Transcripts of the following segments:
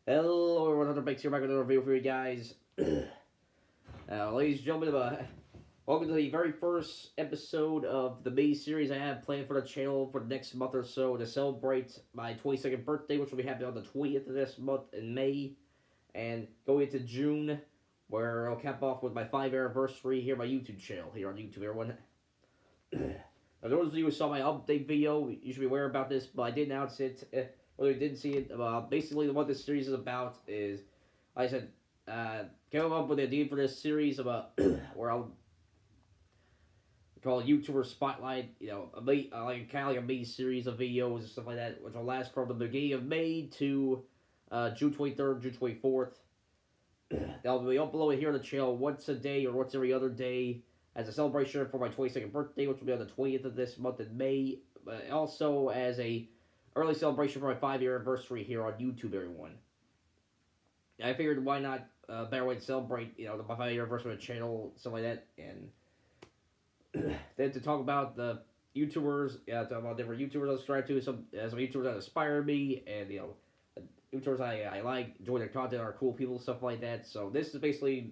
Hello everyone, Hunter Bakes here, back with another video for you guys. Ladies and gentlemen, welcome to the very first episode of the May series I have planned for the channel for the next month or so to celebrate my 22nd birthday, which will be happening on the 20th of this month in May, and going into June, where I'll cap off with my 5th anniversary here on my YouTube channel, here on YouTube, everyone. Now, those of you who saw my update video, you should be aware about this, but I did announce it. Whether you didn't see it, basically what this series is about is, like I said, came up with the idea for this series about where I'll call it YouTuber Spotlight. You know, like kind of like a mini series of videos and stuff like that, which will last from the beginning of May to June 23rd, June 24th. They'll be uploaded here on the channel once a day or once every other day as a celebration for my 22nd birthday, which will be on the 20th of this month in May, but also as a early celebration for my 5-year anniversary here on YouTube, everyone. I figured why not better way to celebrate, you know, my 5-year anniversary of the channel, stuff like that, and then to talk about the YouTubers, talk about different YouTubers I subscribe to, some YouTubers that inspire me, and, you know, YouTubers I like, enjoy their content, are cool people, stuff like that. So this is basically,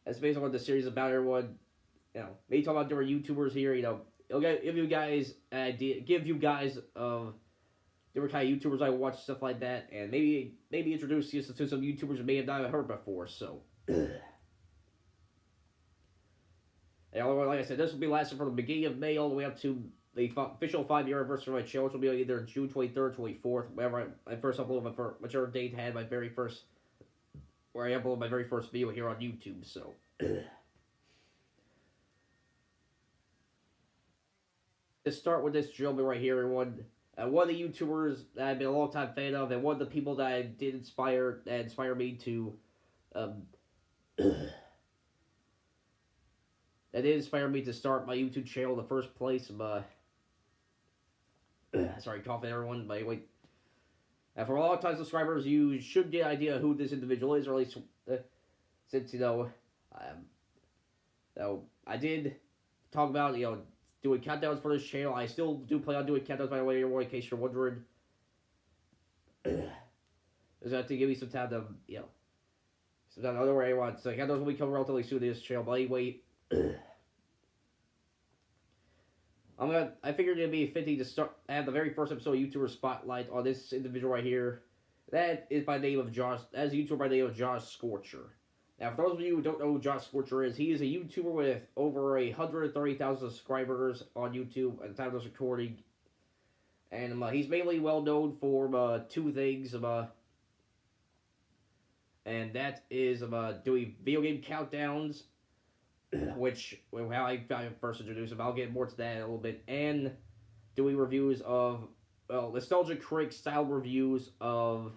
that's basically what the series is about, everyone. You know, me talk about different YouTubers here, you know, it'll give you guys an idea, give you guys of different kind of YouTubers I watch, stuff like that, and maybe introduce you to some YouTubers you may have not heard before. So, and like I said, this will be lasting from the beginning of May all the way up to the official 5-year anniversary of my channel, which will be either June 23rd, 24th, whenever I first upload whichever date had my very first, where I upload my very first video here on YouTube. So. To start with this gentleman right here, everyone. One of the YouTubers that I've been a long time fan of, and one of the people that I did inspire me to, that did inspire me to start my YouTube channel in the first place. Sorry, coughing, everyone. But anyway, for a long time subscribers, you should get an idea who this individual is, or at least since I did talk about doing countdowns for this channel. I still do plan on doing countdowns, by the way, in case you're wondering. Just have to give me some time to, some time to know where I want. So countdowns will be coming relatively soon to this channel. But anyway, I figured it'd be fitting to have the very first episode of YouTuber Spotlight on this individual right here. That is by the name of Josh. That is a YouTuber by the name of joshscorcher. Now, for those of you who don't know who joshscorcher is, he is a YouTuber with over 130,000 subscribers on YouTube at the time of this recording. And he's mainly well known for two things, and that is doing video game countdowns, which how I first introduced him. I'll get more to that in a little bit, and doing reviews of nostalgic critic style reviews of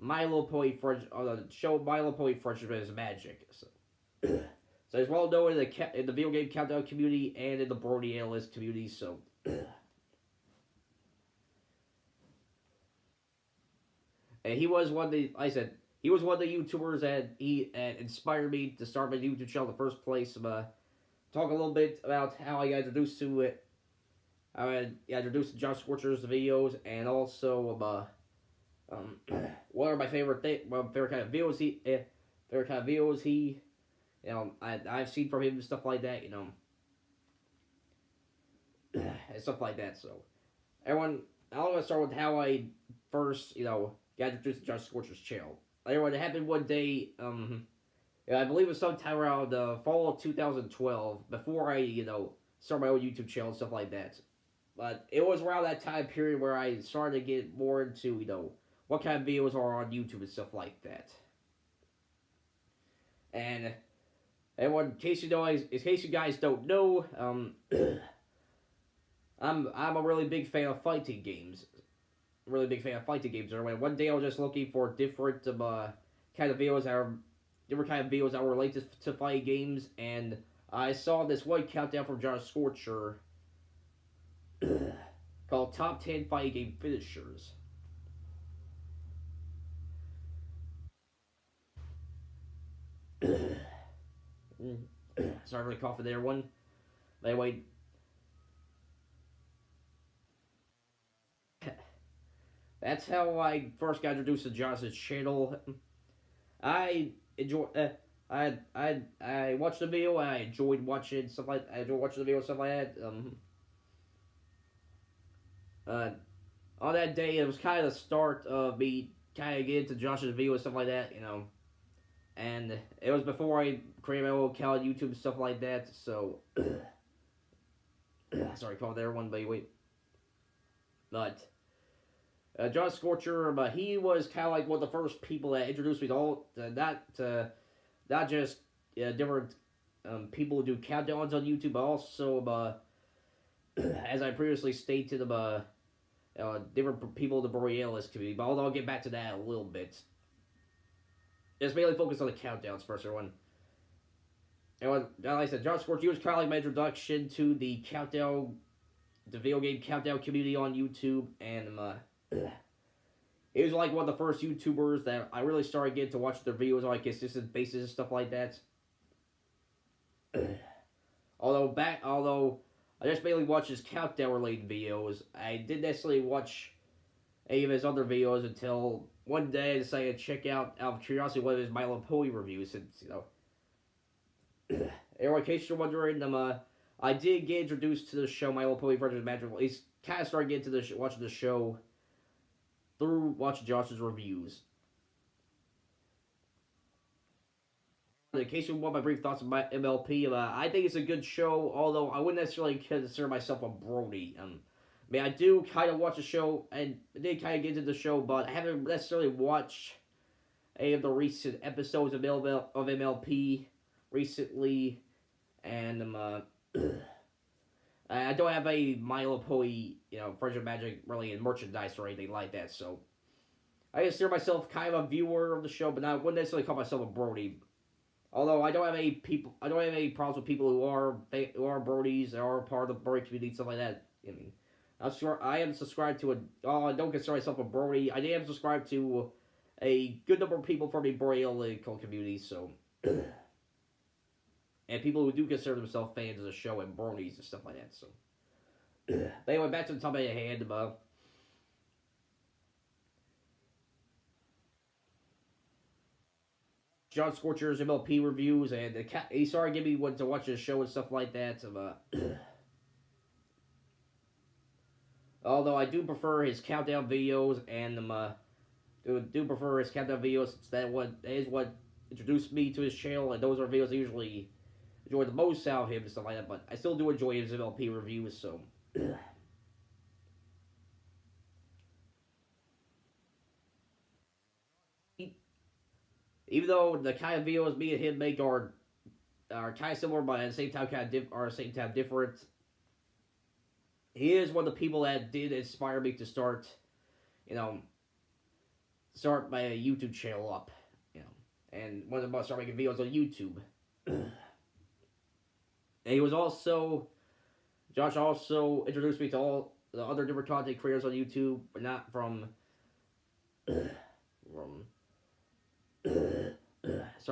My Little Pony Friendship, on the show My Little Pony Friendship is Magic. So he's well known in the video game countdown community and in the Brony analyst community. So and he was one of the, like I said, he was one of the YouTubers that inspired me to start my YouTube channel in the first place. Talk a little bit about how I got introduced to it. How I got introduced to joshscorcher's videos, and also what are my favorite kind of videos he I've seen from him and stuff like that, and stuff like that. So everyone, I'm gonna start with how I first got introduced to joshscorcher's channel. Everyone, it happened one day, I believe it was sometime around fall of 2012, before I started my own YouTube channel and stuff like that. But it was around that time period where I started to get more into what kind of videos are on YouTube and stuff like that. And everyone, in case you guys don't know, I'm a really big fan of fighting games. Or one day I was just looking for different kind of videos that were related to fighting games, and I saw this one countdown from joshscorcher called Top 10 Fighting Game Finishers. Sorry for the coughing there, one. Anyway, That's how I first got introduced to Josh's channel. I enjoy. I watched the video. I enjoyed watching stuff like. I enjoyed watching the video and stuff like that. Uh, on that day, it was kind of the start of me kind of getting into Josh's video and stuff like that. And it was before I created my own account on YouTube and stuff like that. So, sorry, called everyone, but wait. But joshscorcher, but he was kind of like one of the first people that introduced me to all not just different people who do countdowns on YouTube, but also as I previously stated, different people in the Borealis community. But although I'll get back to that a little bit. Just mainly focus on the countdowns first, everyone. And like I said, joshscorcher was kind of like my introduction to the video game countdown community on YouTube, and he was like one of the first YouTubers that I really started getting to watch their videos on a consistent basis and stuff like that. although I just mainly watched his countdown related videos, I didn't necessarily watch any of his other videos until one day I decided to check out of curiosity one of his My Little Pony reviews. Since in case you're wondering, I did get introduced to the show My Little Pony Adventures Magical. He's kind of started getting to watching the show through watching Josh's reviews. In case you want my brief thoughts on MLP, I think it's a good show, although I wouldn't necessarily consider myself a Brody. I do kind of watch the show, and I did kind of get into the show, but I haven't necessarily watched any of the recent episodes of MLP recently, and I don't have a My Little Pony, Friendship Magic really in merchandise or anything like that, so I consider myself kind of a viewer of the show, but I wouldn't necessarily call myself a Brody. Although I don't have any problems with people who are Brodies, or are part of the Brody community, stuff like that. I'm sure I am subscribed to I don't consider myself a Brody. I am subscribed to a good number of people from the Borealis community, so. And people who do consider themselves fans of the show and Brodies and stuff like that, so. But anyway, back to the topic at hand. joshscorcher's MLP reviews, and he started giving me to watch the show and stuff like that. Although I do prefer his countdown videos, and do prefer his countdown videos. That is what introduced me to his channel, and those are videos I usually enjoy the most out of him and stuff like that. But I still do enjoy his MLP reviews, so. Even though the kind of videos me and him make are kind of similar, but at the same time different. He is one of the people that did inspire me to start my YouTube channel up, and one of them start making videos on YouTube. And he was also, Josh also introduced me to all the other different content creators on YouTube, but not from sorry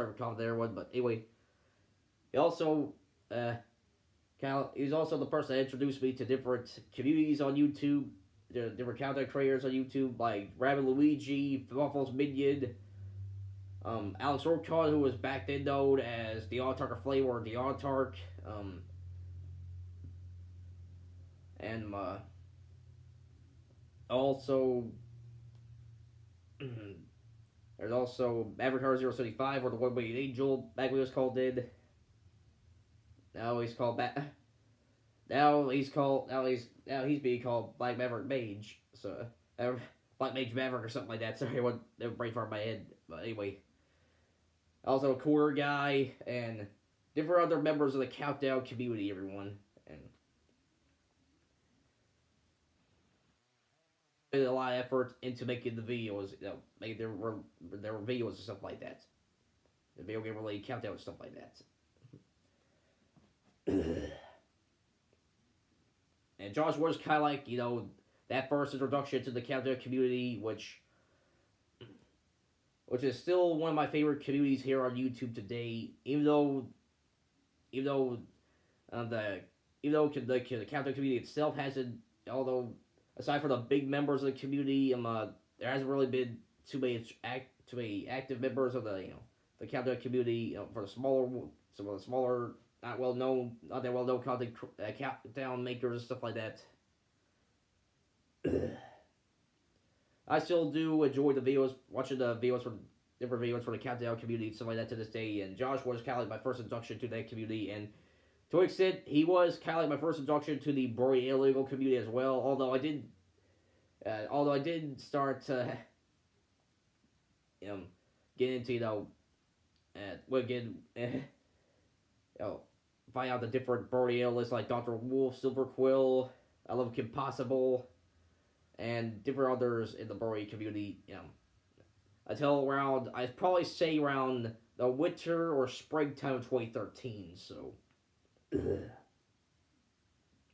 for coughing there, one. But anyway, he also he's also the person that introduced me to different communities on YouTube, different content creators on YouTube, like Rabbit Luigi, Waffles Minion, Alex Orcon, who was back then known as the Autark of Flavor, or the Autark, and also there's also Avatar 075, or the One-Winged Angel, back when he was called in. Now he's called back. Now he's being called Black Maverick Mage. So Black Mage Maverick or something like that. Sorry, what that brain fart in my head. But anyway, also a core guy and different other members of the Countdown community. Everyone and put a lot of effort into making the videos. Make their videos and stuff like that. The video game related countdown and stuff like that. And Josh was kind of like, that first introduction to the Countdown community, which is still one of my favorite communities here on YouTube today. Even though the Countdown community itself hasn't, although aside from the big members of the community, there hasn't really been too many active members of the the countdown community. For the smaller, some of the smaller, not that well known content countdown makers and stuff like that. I still do enjoy the videos, watching the videos from different videos for the countdown community and stuff like that to this day. And Josh was kind of like my first introduction to that community, and to an extent, he was kind of like my first introduction to the Brody illegal community as well. Although I did start to get into find out the different Brody lists like Dr. Wolf, Silver Quill, I Love Kim Possible, and different others in the Brody community. I'd probably say around the winter or springtime of 2013. So,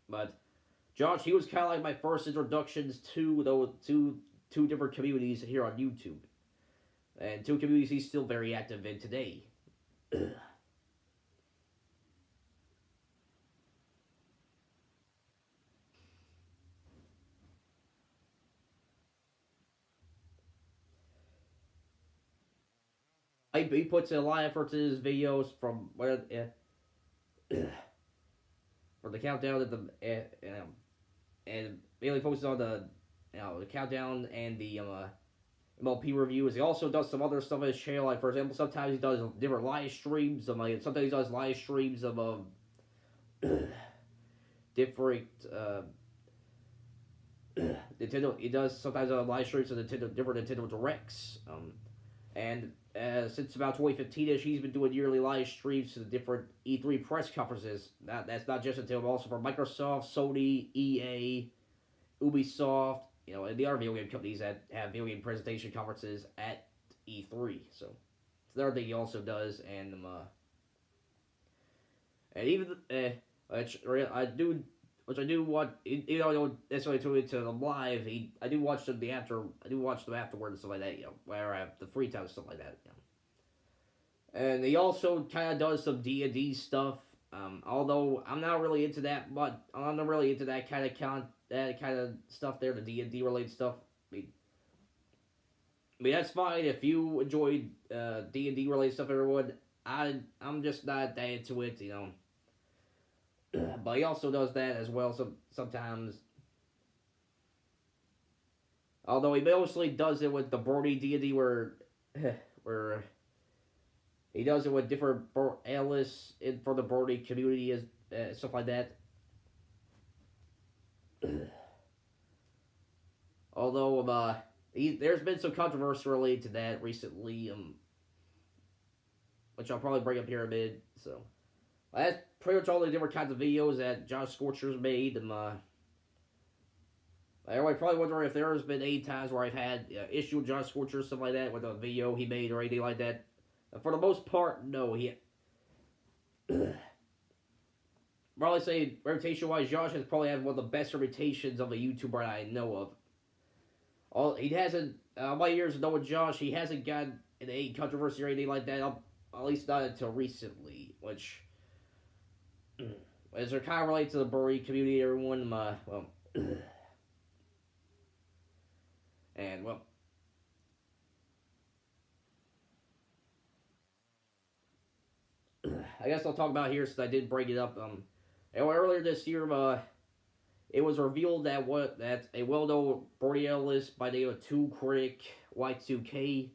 but Josh, he was kind of like my first introductions to those two different communities here on YouTube, and two communities he's still very active in today. He puts a lot of effort to his videos from from the countdown to and mainly focuses on the countdown and the MLP reviews. He also does some other stuff on his channel. Like for example, sometimes he does different live streams. Sometimes he does live streams of different Nintendo. He does sometimes live streams of different Nintendo directs. And since about 2015ish, he's been doing yearly live streams to the different E3 press conferences. That's not just Nintendo, but also for Microsoft, Sony, EA, Ubisoft, and the other video game companies that have video game presentation conferences at E3. So it's another thing he also does, and even which I do watch. Even though I don't necessarily tune into them live, I do watch them afterward and stuff like that. Where I have the free time and stuff like that. And he also kind of does some D&D stuff. Although I'm not really into that much. I'm not really into that kind of stuff there, the D&D related stuff. I mean that's fine if you enjoy D&D related stuff, everyone. I'm just not that into it, But he also does that as well sometimes. Although he mostly does it with the Brody D&D where he does it with different analysts for the Brody community and stuff like that. Although there's been some controversy related to that recently, which I'll probably bring up here in a bit. So that's pretty much all the different kinds of videos that joshscorcher's made. And everybody probably wondering if there's been any times where I've had issue with joshscorcher, stuff like that, with a video he made or anything like that. For the most part, no. He probably say reputation-wise, Josh has probably had one of the best reputations of a YouTuber I know of. He hasn't, my years of knowing Josh, he hasn't gotten in any controversy or anything like that. At least not until recently, which is kind of related to the Brody community. Everyone, and I guess I'll talk about here since I did bring it up. Earlier this year, it was revealed that a well-known Brody analyst by the name of 2 Critic Y2K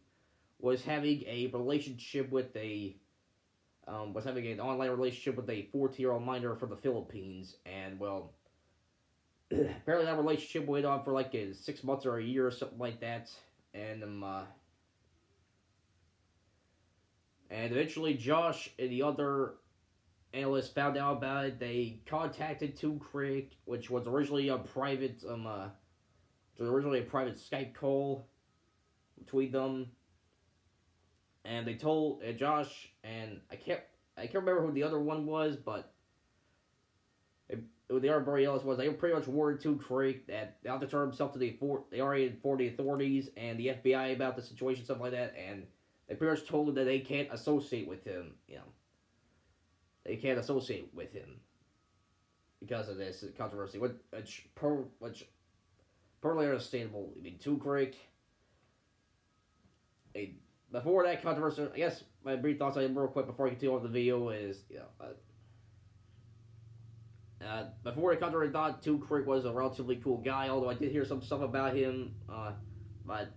was having a relationship with was having an online relationship with a 14-year-old minor from the Philippines, and apparently that relationship went on for like 6 months or a year or something like that, and eventually Josh and the other analysts found out about it. They contacted 2 Critic, which was originally a private Skype call between them. And they told Josh, and I can't remember who the other one was, but who the other Borealis was. They were pretty much warned 2 Critic that they have to turn themselves to they already informed the authorities and the FBI about the situation, stuff like that, and they pretty much told him that they can't associate with him. They can't associate with him because of this controversy, which perfectly understandable. I mean, 2 Critic a, before that controversy, I guess my brief thoughts on him real quick before I continue on with the video is, before the controversy, I thought Two Creek was a relatively cool guy, although I did hear some stuff about him, but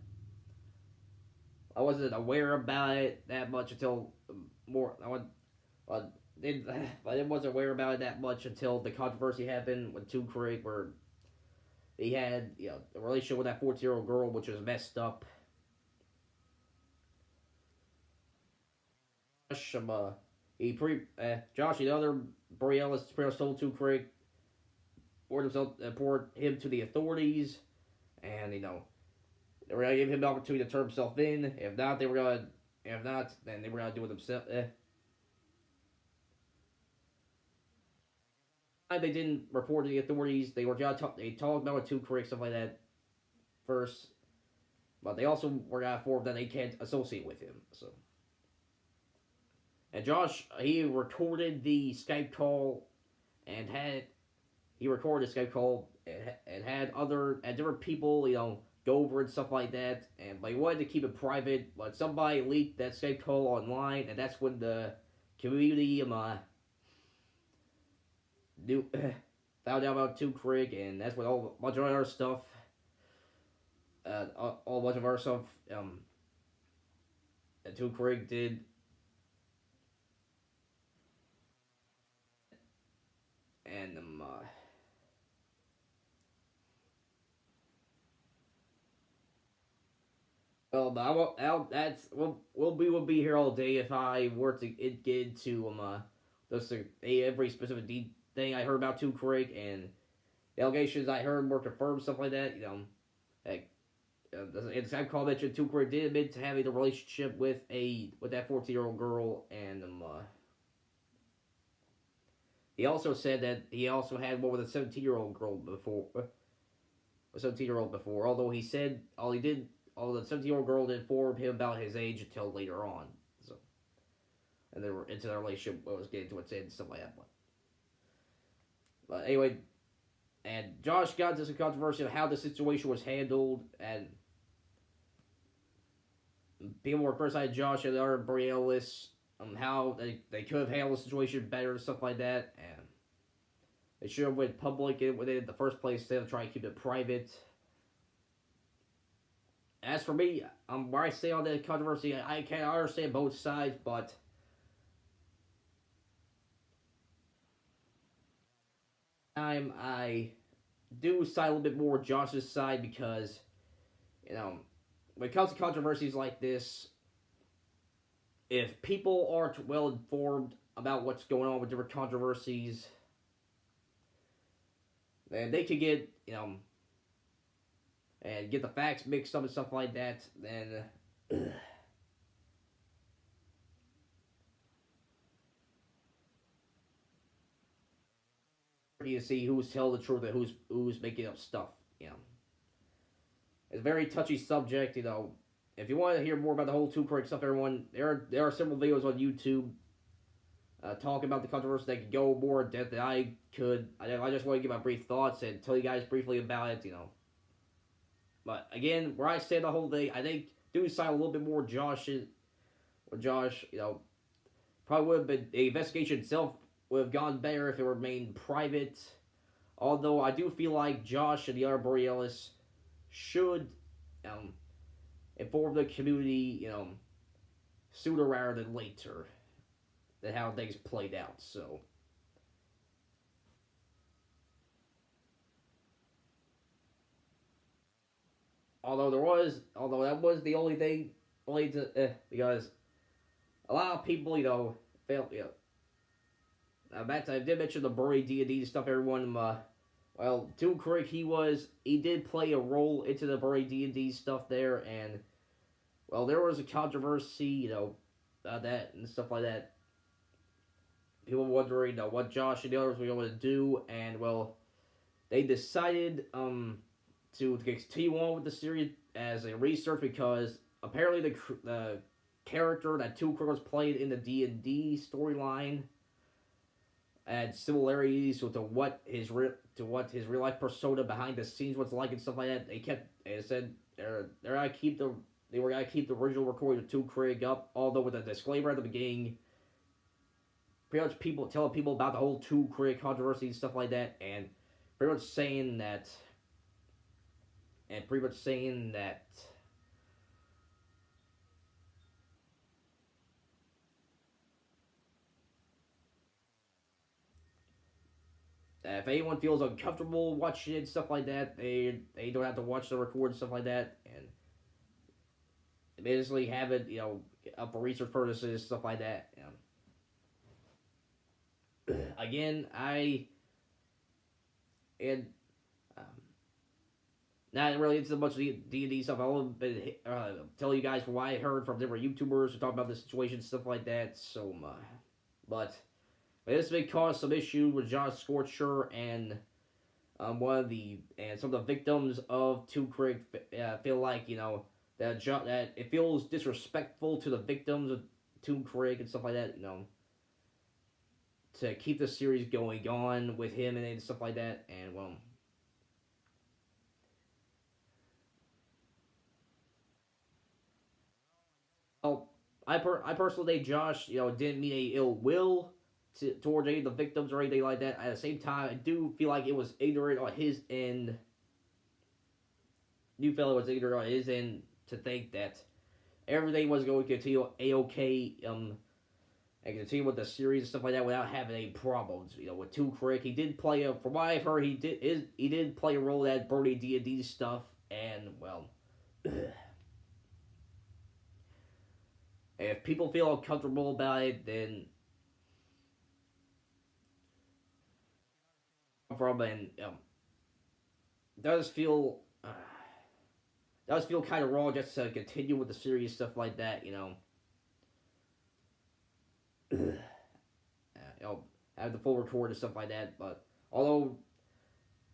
I wasn't aware about it that much until more. Uh, it, I wasn't aware about it that much until the controversy happened with Two Creek, where he had a relationship with that 14-year-old girl, which was messed up. Josh, Josh, the other Borealis told Two Creek, report him to the authorities, and they were gonna give him the opportunity to turn himself in. If not, then they were gonna do it themselves. They didn't report to the authorities. They talked about it Two Creek stuff like that first, but they also were gonna inform that they can't associate with him. So, and Josh, he recorded the Skype call and had he recorded a Skype call and had different people, go over and stuff like that. And but he wanted to keep it private. But somebody leaked that Skype call online, and that's when the community knew found out about Two Creek, and that's when all a bunch of other stuff, all a bunch of other stuff, that Two Creek did. And well, but I won't. That's we will be here all day if I were to get into just every specific thing I heard about Two Creek and the allegations I heard were confirmed, stuff like that. Like, in the call mentioned Two Creek did admit to having a relationship with that 14-year-old girl, and he also said that he also had one with a 17-year-old girl before, a 17-year-old before. Although he said all the 17-year-old girl didn't inform him about his age until later on. So, and they were into their relationship, what was getting to its end, stuff like that. But anyway, and Josh got into some controversy of how the situation was handled, and people were criticizing Josh and the other Borealis how they could have handled the situation better and stuff like that, and they should have went public when they did in the first place instead of trying to keep it private. As for me, where I say on the controversy, I can understand both sides, but I do side a little bit more Josh's side because when it comes to controversies like this, if people aren't well informed about what's going on with different controversies, then they could get and get the facts mixed up and stuff like that. Then you see who's telling the truth and who's making up stuff. It's a very touchy subject. If you want to hear more about the whole Two Creek stuff, everyone, there are several videos on YouTube talking about the controversy that could go more in depth than I could. I just want to give my brief thoughts and tell you guys briefly about it. But again, where I stand the whole thing, I think do side a little bit more Josh. Probably would have been the investigation itself would have gone better if it remained private. Although I do feel like Josh and the other Borealis should inform the community, sooner rather than later, than how things played out. So, although that was the only thing, because a lot of people, felt, back to, I did mention the buried D&D stuff. Everyone, well, Two Creek, he did play a role into the buried D&D stuff there, and well, there was a controversy, about that and stuff like that. People wondering, what Josh and the others were going to do, and well, they decided to continue on with the series as a research because apparently the character that Two Creek was played in the D&D storyline had similarities to what his real life persona behind the scenes was like and stuff like that. They said they're gonna keep they were gonna keep the original recording of Two Craig up, although with a disclaimer at the beginning, pretty much people telling people about the whole Two Craig controversy and stuff like that, and pretty much saying that, and pretty much saying that if anyone feels uncomfortable watching it and stuff like that, they don't have to watch the record and stuff like that, and basically have it, up for research purposes, stuff like that. Again, and um, not really into much D&D stuff. I'll tell you guys from what I heard from different YouTubers who talk about the situation, stuff like that. So, but this may cause some issues with joshscorcher and some of the victims of Two Craig feel like that it feels disrespectful to the victims of Two Craig and stuff like that. To keep the series going on with him and stuff like that, and well, I personally think Josh, didn't mean any ill will towards any of the victims or anything like that. At the same time, I do feel like it was ignorant on his end. New fellow was ignorant on his end to think that everything was going to continue a-okay, and continue with the series and stuff like that without having any problems. With Two Craig, he did play from what I've heard, he did play a role in that Bernie D&D stuff, and well, if people feel uncomfortable about it, then from and does feel kind of wrong just to continue with the series stuff like that. Have the full record and stuff like that. But although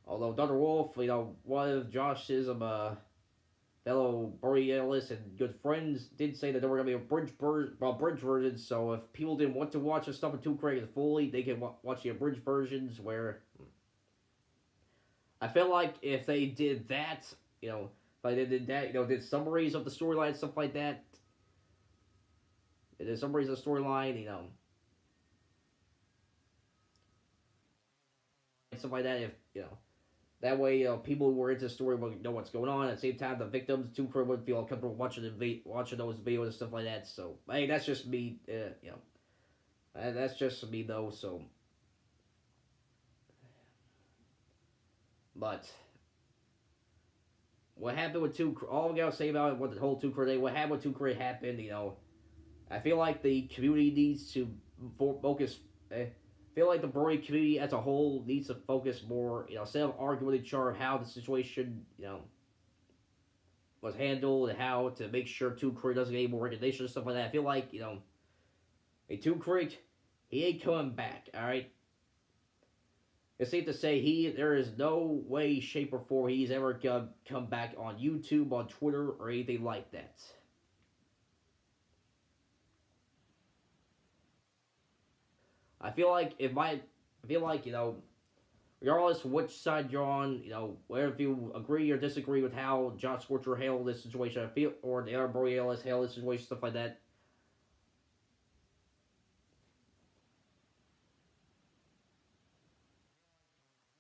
Dr. Wolf, one of Josh's fellow Borealis and good friends, did say that there were gonna be bridge versions. So if people didn't want to watch the stuff in Two Craig fully, they can watch the abridged versions. Where I feel like if they did that, if they did that, did summaries of the storyline, stuff like that. Did summaries of the storyline, stuff like that. If that way, people who were into the story would know what's going on. At the same time, the victims, Two Craig would feel comfortable watching those videos and stuff like that. So, hey, that's just me. That's just me though. So, but what happened with all we gotta say about what the whole Two Craig, what happened with Two Craig happened. I feel like the community needs to focus. I feel like the Brody community as a whole needs to focus more, instead of arguing with each other how the situation, was handled and how to make sure Two Craig doesn't get any more recognition and stuff like that. I feel like, a Two Craig, he ain't coming back, alright? It's safe to say there is no way, shape, or form he's ever gonna come back on YouTube, on Twitter, or anything like that. I feel like regardless which side you're on, whether if you agree or disagree with how joshscorcher handled this situation, or the other Borealis handled this situation, stuff like that,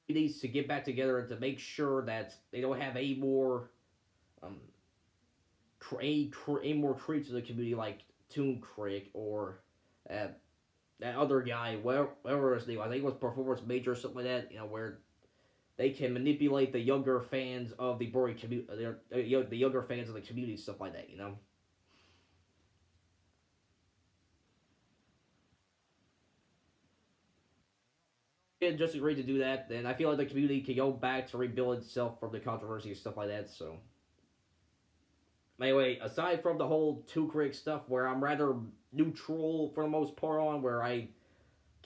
he needs to get back together to make sure that they don't have any more, um, any more creeps in the community like Toon Crick or that other guy, whatever his name was. I think it was Performance Major or something like that. Where they can manipulate the younger fans of the Boring community, the younger fans of the community, stuff like that. And just agreed to do that, then I feel like the community can go back to rebuild itself from the controversy and stuff like that. So, anyway, aside from the whole Two Craig stuff, where I'm rather neutral for the most part on, where I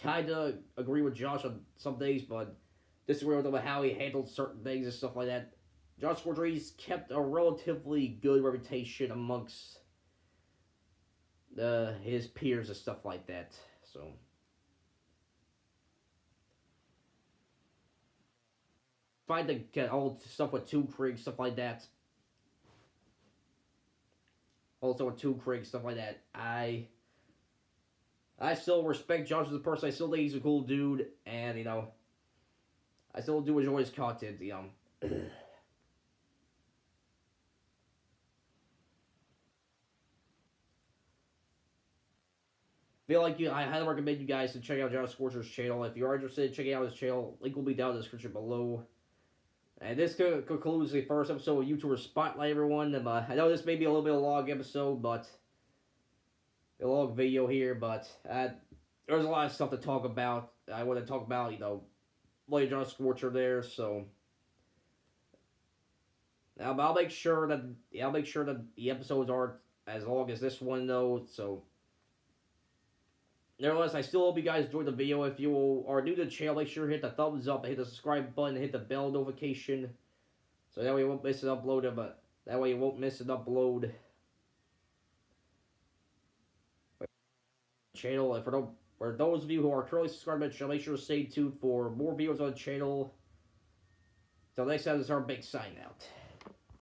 kind of agree with Josh on some things, but disagree with him about how he handled certain things and stuff like that. joshscorcher's kept a relatively good reputation amongst his peers and stuff like that. So, find the get all stuff with Two Craig, stuff like that. also with Two Craig, stuff like that. I still respect Josh as a person. I still think he's a cool dude, and I still do enjoy his content. Feel like I highly recommend you guys to check out Josh Scorcher's channel. If you are interested in checking out his channel, link will be down in the description below. And this concludes the first episode of YouTuber Spotlight, everyone. I know this may be a little bit of a long episode, but a long video here, but there's a lot of stuff to talk about. I want to talk about, like Josh Scorcher there, so I'll make sure that the episodes aren't as long as this one though. So nevertheless, I still hope you guys enjoyed the video. If you are new to the channel, make sure to hit the thumbs up and hit the subscribe button and hit the bell notification, so that way you won't miss an upload. But that way you won't miss an upload. Channel, and for those of you who are currently subscribed to the channel, make sure to stay tuned for more videos on the channel. Till next time, this is our big sign out.